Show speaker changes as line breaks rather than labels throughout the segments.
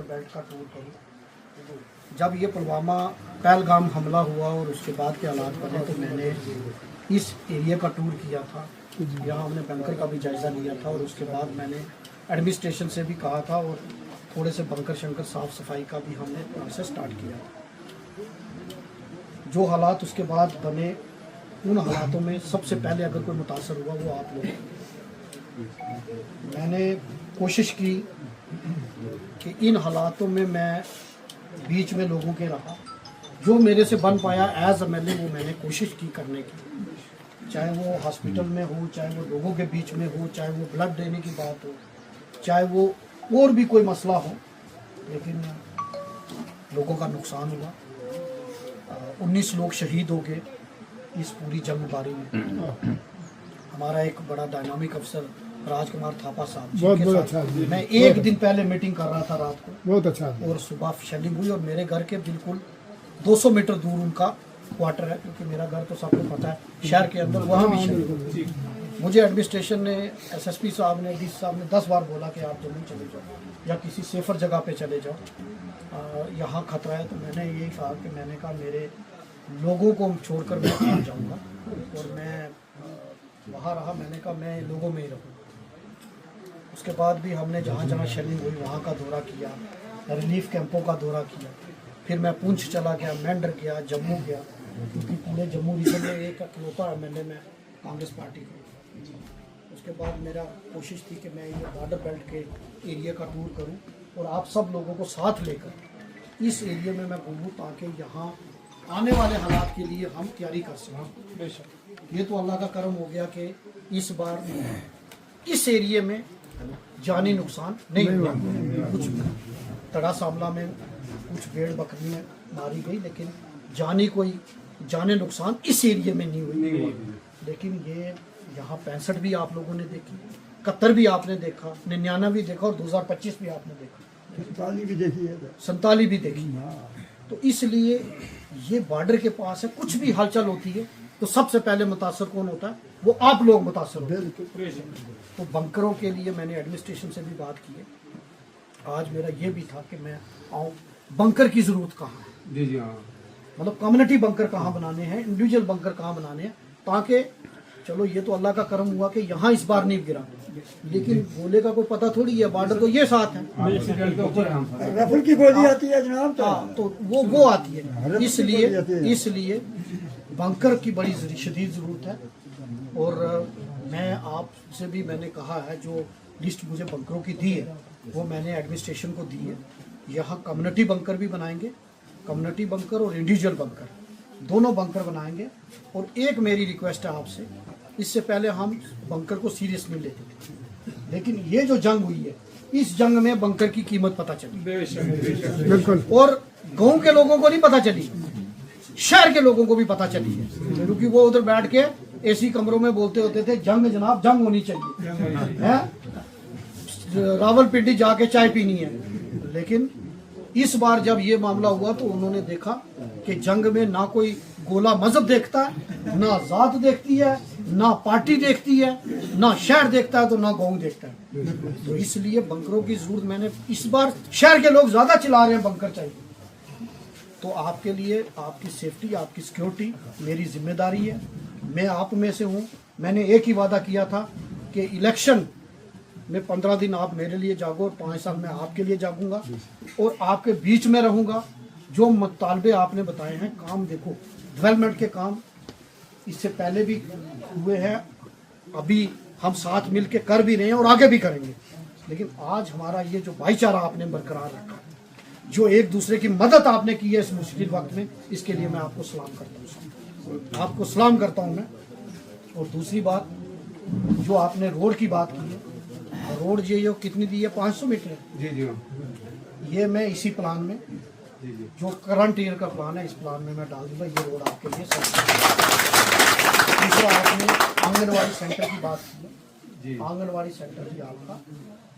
Belt का tour करूँ। जब ये पुलवामा पहलगाम हमला हुआ और उसके बाद के हालात बने तो मैंने इस एरिया का टूर किया था, यहाँ हमने बंकर का भी जायज़ा लिया था और उसके बाद मैंने एडमिनिस्ट्रेशन से भी कहा था और थोड़े से बंकर शंकर साफ़ सफाई का भी हमने प्रोसेस स्टार्ट किया। जो हालात उसके बाद बने उन हालातों में सबसे पहले अगर कोई मुतासर हुआ वो आप लोग। मैंने कोशिश की कि इन हालातों में मैं बीच में लोगों के रहा, जो मेरे से बन पाया एज एमएलए वो मैंने कोशिश की करने की, चाहे वो हॉस्पिटल में हो, चाहे वो लोगों के बीच में हो, चाहे वो ब्लड देने की बात हो, चाहे वो और भी कोई मसला हो। लेकिन लोगों का नुकसान हुआ, 19 लोग शहीद हो गए इस पूरी जंगबारी में। हमारा एक बड़ा डायनामिक अफसर राजकुमार थापा साहब जिनके साथ मैं एक दिन पहले मीटिंग कर रहा था रात को, बहुत अच्छा, और सुबह शेलिंग हुई और मेरे घर के बिल्कुल 200 मीटर दूर उनका क्वार्टर है, क्योंकि मेरा घर तो सबको पता है शहर के अंदर, वहाँ भी शेलिंग हुई। मुझे एडमिनिस्ट्रेशन ने, एसएसपी साहब ने, डीसी साहब ने 10 बार बोला कि आप जम्मू चले जाओ या किसी सेफर जगह पे चले जाओ, यहाँ खतरा है। तो मैंने यही कहा कि मैंने कहा मेरे लोगों को छोड़कर मैं कहाँ जाऊँगा, और मैं वहाँ रहा। मैंने कहा मैं लोगों में ही रहूँगा। उसके बाद भी हमने जहाँ जहाँ शेलिंग हुई वहाँ का दौरा किया, रिलीफ कैंपों का दौरा किया, फिर मैं पुंछ चला गया, मेंढर गया, जम्मू गया, क्योंकि पूरे जम्मू रीजन में एक अकलौता एमएलए में कांग्रेस पार्टी को। उसके बाद मेरा कोशिश थी कि मैं ये बॉर्डर बेल्ट के एरिया का टूर करूं और आप सब लोगों को साथ लेकर इस एरिया में मैं घूमूँ, ताकि यहाँ आने वाले हालात के लिए हम तैयारी कर सकें। ये तो अल्लाह का करम हो गया कि इस बार इस एरिया में जानी नुकसान नहीं हुआ। कुछ तड़ा सामला में कुछ भेड़ बकरियाँ मारी गई, लेकिन जाने नुकसान इस एरिया में नहीं हुई। लेकिन ये यहाँ 65 भी आप लोगों ने देखी, 71 भी आपने देखा, 99 भी देखा और 2025 भी आपने देखा, 47 भी देखी। तो इसलिए ये बॉर्डर के पास है, कुछ भी हलचल होती है तो सबसे पहले मुतासर कौन होता है? वो आप लोग मुतासर होते हैं। तो बंकरों के लिए मैंने एडमिनिस्ट्रेशन से भी बात की है। आज मेरा ये भी था कि मैं आऊँ, बंकर की जरूरत कहाँ है, जी जी हाँ, मतलब कम्युनिटी बंकर कहाँ बनाने हैं, इंडिविजुअल बंकर कहाँ बनाने हैं, ताकि चलो ये तो अल्लाह का करम हुआ कि यहाँ इस बार नहीं गिरा, लेकिन गोले का कोई पता थोड़ी है, बॉर्डर तो ये साथ है, राफेल की गोली आती है जनाब, तो वो आती है। इसलिए बंकर की बड़ी शदीद ज़रूरत है। और मैं आपसे भी मैंने कहा है, जो लिस्ट मुझे बंकरों की दी है वो मैंने एडमिनिस्ट्रेशन को दी है। यहाँ कम्युनिटी बंकर भी बनाएंगे, कम्युनिटी बंकर और इंडिविजुअल बंकर दोनों बंकर बनाएंगे। और एक मेरी रिक्वेस्ट है आपसे, इससे पहले हम बंकर को सीरियस नहीं लेते थे, लेकिन ये जो जंग हुई है इस जंग में बंकर की कीमत पता चली, बिल्कुल, और गांव के लोगों को नहीं पता चली, शहर के लोगों को भी पता चली है, क्योंकि वो उधर बैठ के एसी कमरों में बोलते होते थे जंग जनाब जंग होनी चाहिए है, रावलपिंडी जाके चाय पीनी है। लेकिन इस बार जब ये मामला हुआ तो उन्होंने देखा कि जंग में ना कोई गोला मजहब देखता है, ना जात देखती है, ना पार्टी देखती है, ना शहर देखता है, तो ना गांव देखता है। तो इसलिए बंकरों की जरूरत मैंने इस बार, शहर के लोग ज्यादा चिल्ला रहे हैं बंकर चाहिए, तो आपके लिए आपकी सेफ्टी, आपकी सिक्योरिटी मेरी जिम्मेदारी है। मैं आप में से हूँ। मैंने एक ही वादा किया था कि इलेक्शन में 15 दिन आप मेरे लिए जागो और 5 साल में आपके लिए जागूंगा और आपके बीच में रहूंगा। जो मुतालबे आपने बताए हैं, काम देखो, डेवलपमेंट के काम इससे पहले भी हुए हैं, अभी हम साथ मिल के कर भी रहे हैं और आगे भी करेंगे। लेकिन आज हमारा ये जो भाईचारा आपने बरकरार रखा, जो एक दूसरे की मदद आपने की है इस मुश्किल वक्त में, इसके लिए मैं आपको सलाम करता हूँ, आपको सलाम करता हूँ मैं। और दूसरी बात, जो आपने रोड की बात की है, रोड ये कितनी दी है? 500 मीटर जी जी। ये मैं इसी प्लान में, जो करंट ईयर का प्लान है, इस प्लान में मैं डाल दूंगा ये रोड आपके लिए। दूसरा, आपने आंगनवाड़ी सेंटर की बात की, आंगनवाड़ी सेंटर भी आपका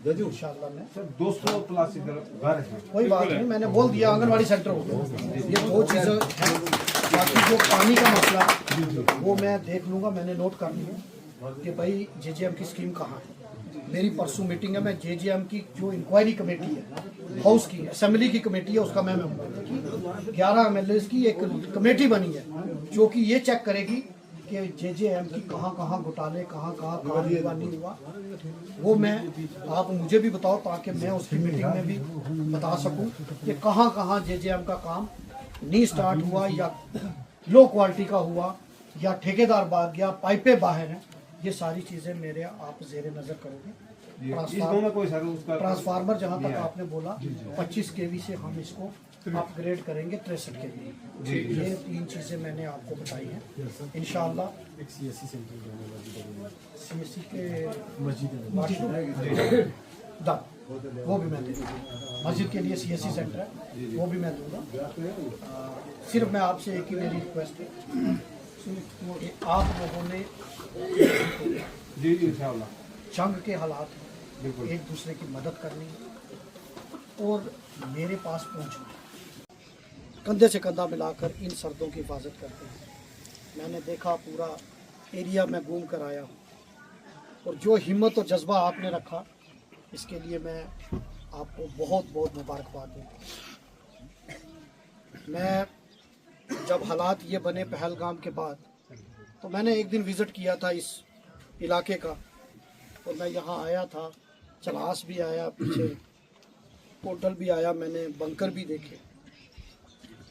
इंशाल्लाह मैं 200 प्लस घर है, कोई बात नहीं, मैंने बोल दिया आंगनवाड़ी सेंटर हो गया। ये 2 चीज़ें हैं। बाकी जो पानी का मसला वो मैं देख लूँगा, मैंने नोट कर लिया कि भाई JJM की स्कीम कहाँ है। मेरी परसों मीटिंग है, मैं JJM की जो इंक्वायरी कमेटी है हाउस की असेंबली की कमेटी है, उसका मैं मेंबर हूँ। 11 एमएलए की एक कमेटी बनी है जो कि ये चेक करेगी कि जेजेएम की कहाँ कहाँ घोटाले, कहाँ कहाँ काम हुआ नहीं हुआ। वो मैं आप मुझे भी बताओ ताकि मैं उसकी मीटिंग में भी बता सकूं कि कहाँ कहाँ जेजेएम का काम नहीं स्टार्ट हुआ, या लो क्वालिटी का हुआ, या ठेकेदार भाग गया, पाइपें बाहर हैं। ये सारी चीज़ें मेरे आप जेरे नज़र करोगे। ट्रांसफार्मर जहाँ तक आपने बोला 25 केवी से हम इसको अपग्रेड करेंगे 63 केवी। ये 3 चीज़ें मैंने आपको बताई हैं। इंशाअल्लाह CSC के वो भी मैं दे दूँगा। मस्जिद के लिए CSC सेंटर है, वो भी मैं दूँगा। सिर्फ मैं आपसे एक ही मेरी रिक्वेस्ट है कि आप लोगों ने जंग के हालात में एक दूसरे की मदद करनी और मेरे पास पहुंचना, कंधे से कंधा मिलाकर इन सर्दों की हिफाजत करते हैं। मैंने देखा, पूरा एरिया में घूम कर आया हूँ, और जो हिम्मत और जज्बा आपने रखा इसके लिए मैं आपको बहुत बहुत मुबारकबाद दूँ। मैं जब हालात ये बने पहलगाम के बाद, तो मैंने एक दिन विज़िट किया था इस इलाके का, और मैं यहाँ आया था, चलास भी आया, पीछे पोर्टल भी आया, मैंने बंकर भी देखे,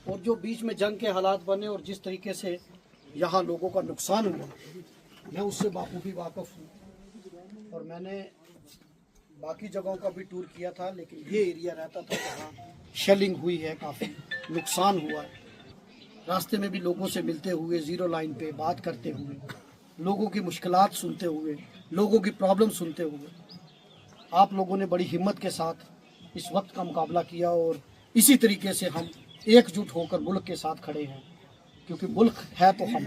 और जो बीच में जंग के हालात बने और जिस तरीके से यहाँ लोगों का नुकसान हुआ, मैं उससे बाखूबी वाक़िफ़ हूँ। और मैंने बाकी जगहों का भी टूर किया था, लेकिन ये एरिया रहता था जहाँ शेलिंग हुई है, काफ़ी नुकसान हुआ है। रास्ते में भी लोगों से मिलते हुए, ज़ीरो लाइन पे बात करते हुए, लोगों की मुश्किलात सुनते हुए, लोगों की प्रॉब्लम सुनते हुए, आप लोगों ने बड़ी हिम्मत के साथ इस वक्त का मुकाबला किया, और इसी तरीके से हम एकजुट होकर मुल्क के साथ खड़े हैं, क्योंकि मुल्क है तो हम।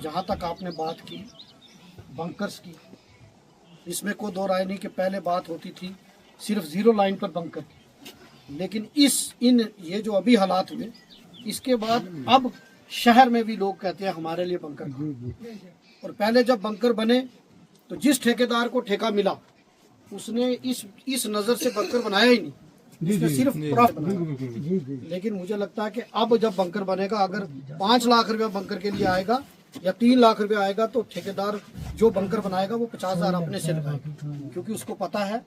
जहाँ तक आपने बात की बंकर्स की, इसमें कोई दो राय नहीं कि पहले बात होती थी सिर्फ ज़ीरो लाइन पर बंकर की, लेकिन ये जो अभी हालात हुए, इसके बाद अब शहर में भी लोग कहते हैं हमारे लिए बंकर। और पहले जब बंकर बने तो जिस ठेकेदार को ठेका मिला उसने इस नज़र से बंकर बनाया ही नहीं, उसने सिर्फ प्रॉफिट बनाया। लेकिन मुझे लगता है कि अब जब बंकर बनेगा, अगर 5 लाख रुपया बंकर के लिए आएगा या 3 लाख रुपया आएगा, तो ठेकेदार जो बंकर बनाएगा वो 50,000 अपने से लगाएगा, क्योंकि उसको पता है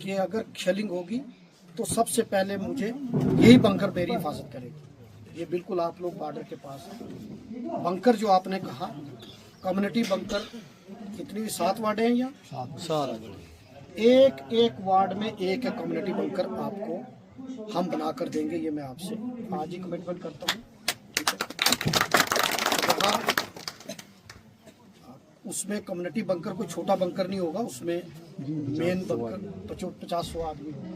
कि अगर शेलिंग होगी तो सबसे पहले मुझे यही बंकर मेरी हिफाजत करेगी। ये बिल्कुल आप लोग बॉर्डर के पास है। बंकर जो आपने कहा, कम्युनिटी बंकर कितनी 7 वार्डें हैं यहाँ, 7 एक वार्ड में एक कम्युनिटी बंकर आपको हम बना कर देंगे। ये मैं आपसे आज ही कमिटमेंट करता हूँ। उसमें कम्युनिटी बंकर कोई छोटा बंकर नहीं होगा, उसमें मेन बंकर 50-100 आदमी होगा।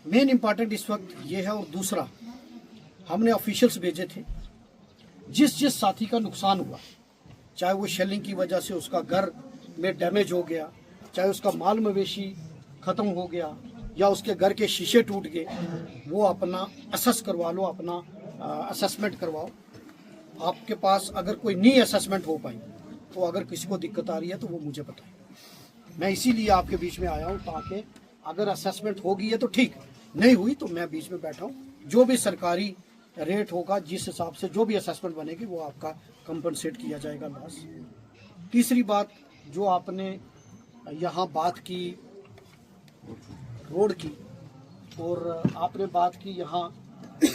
मेन इम्पॉर्टेंट इस वक्त ये है। और दूसरा, हमने ऑफिशियल्स भेजे थे, जिस साथी का नुकसान हुआ, चाहे वो शेलिंग की वजह से उसका घर में डैमेज हो गया, चाहे उसका माल मवेशी ख़त्म हो गया, या उसके घर के शीशे टूट गए, वो अपना असेस करवा लो, अपना असेसमेंट करवाओ। आपके पास अगर कोई नहीं असेसमेंट हो पाई, तो अगर किसी को दिक्कत आ रही है तो वो मुझे बताए। मैं इसीलिए आपके बीच में आया हूँ, ताकि अगर असेसमेंट होगी है तो ठीक, नहीं हुई तो मैं बीच में बैठा हूँ। जो भी सरकारी रेट होगा, जिस हिसाब से जो भी असेसमेंट बनेगी, वो आपका कंपनसेट किया जाएगा लॉस। तीसरी बात जो आपने यहाँ बात की रोड की, और आपने बात की यहाँ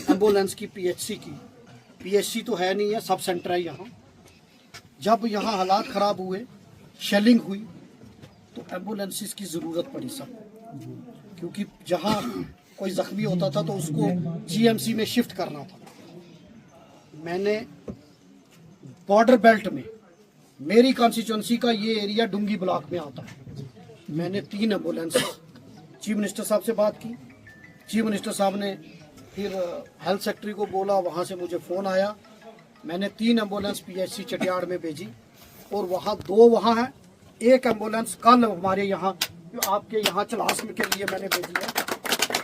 एम्बुलेंस की, पीएचसी तो है नहीं है, सब सेंटर है यहाँ। जब यहाँ हालात ख़राब हुए, शेलिंग हुई, तो एम्बुलेंसेस की ज़रूरत पड़ी सब, क्योंकि जहाँ कोई ज़ख्मी होता था तो उसको जीएमसी में शिफ्ट करना था। मैंने बॉर्डर बेल्ट में, मेरी कॉन्स्टिट्यूंसी का ये एरिया डुंगी ब्लॉक में आता है, मैंने 3 एम्बुलेंस चीफ मिनिस्टर साहब से बात की। चीफ मिनिस्टर साहब ने फिर हेल्थ सेक्रेटरी को बोला, वहाँ से मुझे फ़ोन आया, मैंने 3 एम्बुलेंस पीएचसी चटियाड़ में भेजी, और वहाँ 2 वहाँ हैं, 1 एम्बुलेंस कल हमारे यहाँ आपके यहाँ चलास में के लिए मैंने भेजी है।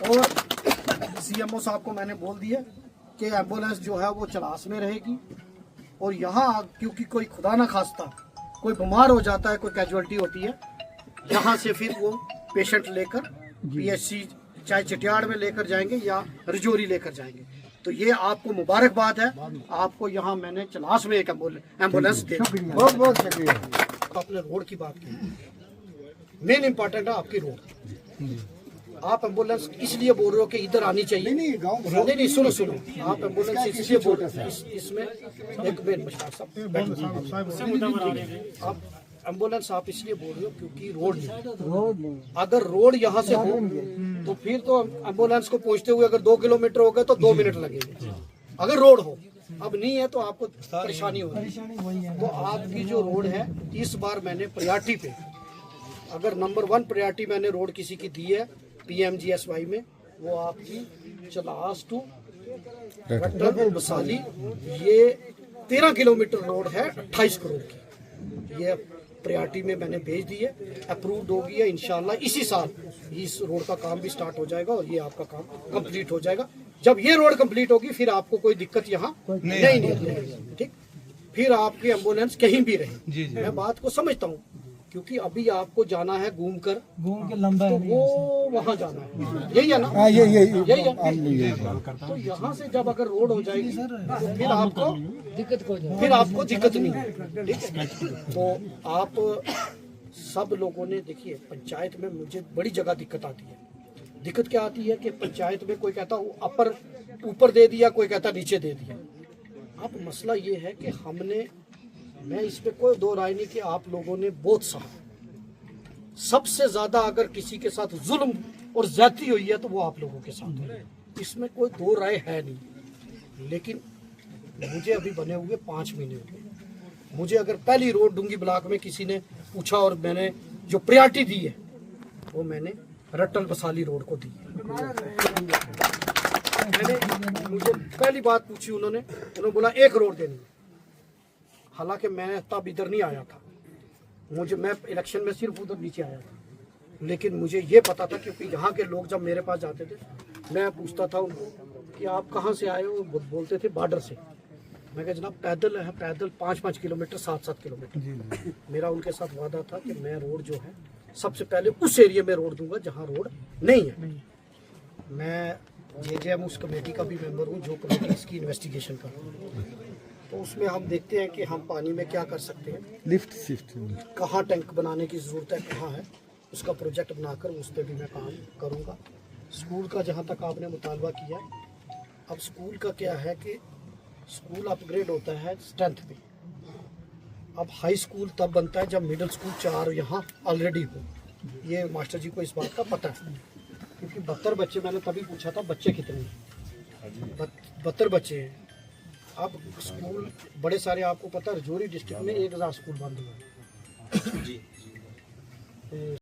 और सीएमओ साहब को मैंने बोल दिया कि एम्बुलेंस जो है वो चलास में रहेगी, और यहाँ क्योंकि कोई खुदा ना खास्ता कोई बीमार हो जाता है, कोई कैजुअल्टी होती है, यहाँ से फिर वो पेशेंट लेकर पीएचसी चाहे चिटियाड़ में लेकर जाएंगे या रजौरी लेकर जाएंगे। तो ये आपको मुबारकबाद है, आपको यहाँ मैंने चलास में एक एम्बुलेंस दे।
बहुत बहुत शुक्रिया।
आपने रोड की बात की, मेन इम्पोर्टेंट है आपकी रोड। आप एम्बुलेंस इसलिए बोल रहे हो कि इधर आनी चाहिए, नहीं सुनो आप एम्बुलेंस इसलिए बोल रहे हो, इसमें एक मिनट आप एम्बुलेंस आप इसलिए बोल रहे हो क्योंकि रोड नहीं। अगर रोड यहाँ से हो तो फिर तो एम्बुलेंस को पहुंचते हुए अगर 2 किलोमीटर हो गए तो 2 मिनट लगेंगे, अगर रोड हो। अब नहीं है तो आपको परेशानी होगी। तो आपकी जो रोड है इस बार मैंने प्रायोरिटी पे, अगर नंबर 1 प्रायोरिटी मैंने रोड किसी की दी है PMGSY में, वो आपकी चलास टू रट्टल बसाली, ये 13 किलोमीटर रोड है 28 करोड़ की। ये प्रायोरिटी में मैंने भेज दी है, अप्रूव्ड होगी है। इंशाल्लाह इसी साल इस रोड का काम भी स्टार्ट हो जाएगा और ये आपका काम कंप्लीट हो जाएगा। जब ये रोड कंप्लीट होगी फिर आपको कोई दिक्कत यहाँ नहीं, ठीक। फिर आपकी एम्बुलेंस कहीं भी रहे। मैं बात को समझता हूँ क्योंकि अभी आपको जाना है घूम के लंबा तो वो वहाँ जाना है, यही है ना? यही है। तो यहाँ से जब अगर रोड हो जाएगी तो फिर आपको दिक्कत नहीं है, ठीक है। तो आप सब लोगों ने देखिए, पंचायत में मुझे बड़ी जगह दिक्कत आती है। दिक्कत क्या आती है कि पंचायत में कोई कहता अपर ऊपर दे दिया, कोई कहता नीचे दे दिया। अब मसला ये है कि हमने, मैं इसमें कोई दो राय नहीं कि आप लोगों ने बहुत सहा। सबसे ज्यादा अगर किसी के साथ जुल्म और ज्यादती हुई है तो वो आप लोगों के साथ है, इसमें कोई दो राय है नहीं। लेकिन मुझे अभी बने हुए 5 महीने हो गए। मुझे अगर पहली रोड डूंगी ब्लॉक में किसी ने पूछा और मैंने जो प्रायोरिटी दी है वो मैंने रट्टल बसाली रोड को दी है। मैंने मुझे पहली बात पूछी, उन्होंने बोला 1 रोड देनी है। हालांकि मैं तब इधर नहीं आया था, मैं इलेक्शन में सिर्फ उधर नीचे आया था। लेकिन मुझे ये पता था क्योंकि यहाँ के लोग जब मेरे पास जाते थे मैं पूछता था उनको कि आप कहाँ से आए हो, बोलते थे बॉर्डर से। मैं कहा जनाब पैदल है, पैदल 5-5 किलोमीटर 7-7 किलोमीटर। मेरा उनके साथ वादा था कि मैं रोड जो है सबसे पहले उस एरिया में रोड दूंगा जहाँ रोड नहीं है। मैं JJM उस कमेटी का भी मेंबर हूँ जो कमेटी इसकी इन्वेस्टिगेशन कर रही है। तो उसमें हम देखते हैं कि हम पानी में क्या कर सकते हैं, लिफ्ट शिफ्ट कहाँ टैंक बनाने की ज़रूरत है, कहाँ है, उसका प्रोजेक्ट बनाकर उस पर भी मैं काम करूँगा। स्कूल का जहाँ तक आपने मुतालबा किया, अब स्कूल का क्या है कि स्कूल अपग्रेड होता है स्ट्रेंथ पे। अब हाई स्कूल तब बनता है जब मिडिल स्कूल 4 यहाँ ऑलरेडी हो। ये मास्टर जी को इस बात का पता है क्योंकि 72 बच्चे, मैंने तभी पूछा था बच्चे कितने हैं, 72 बच्चे हैं। अब स्कूल बड़े सारे, आपको पता है रजौरी डिस्ट्रिक्ट में 1000 स्कूल बंद हुए।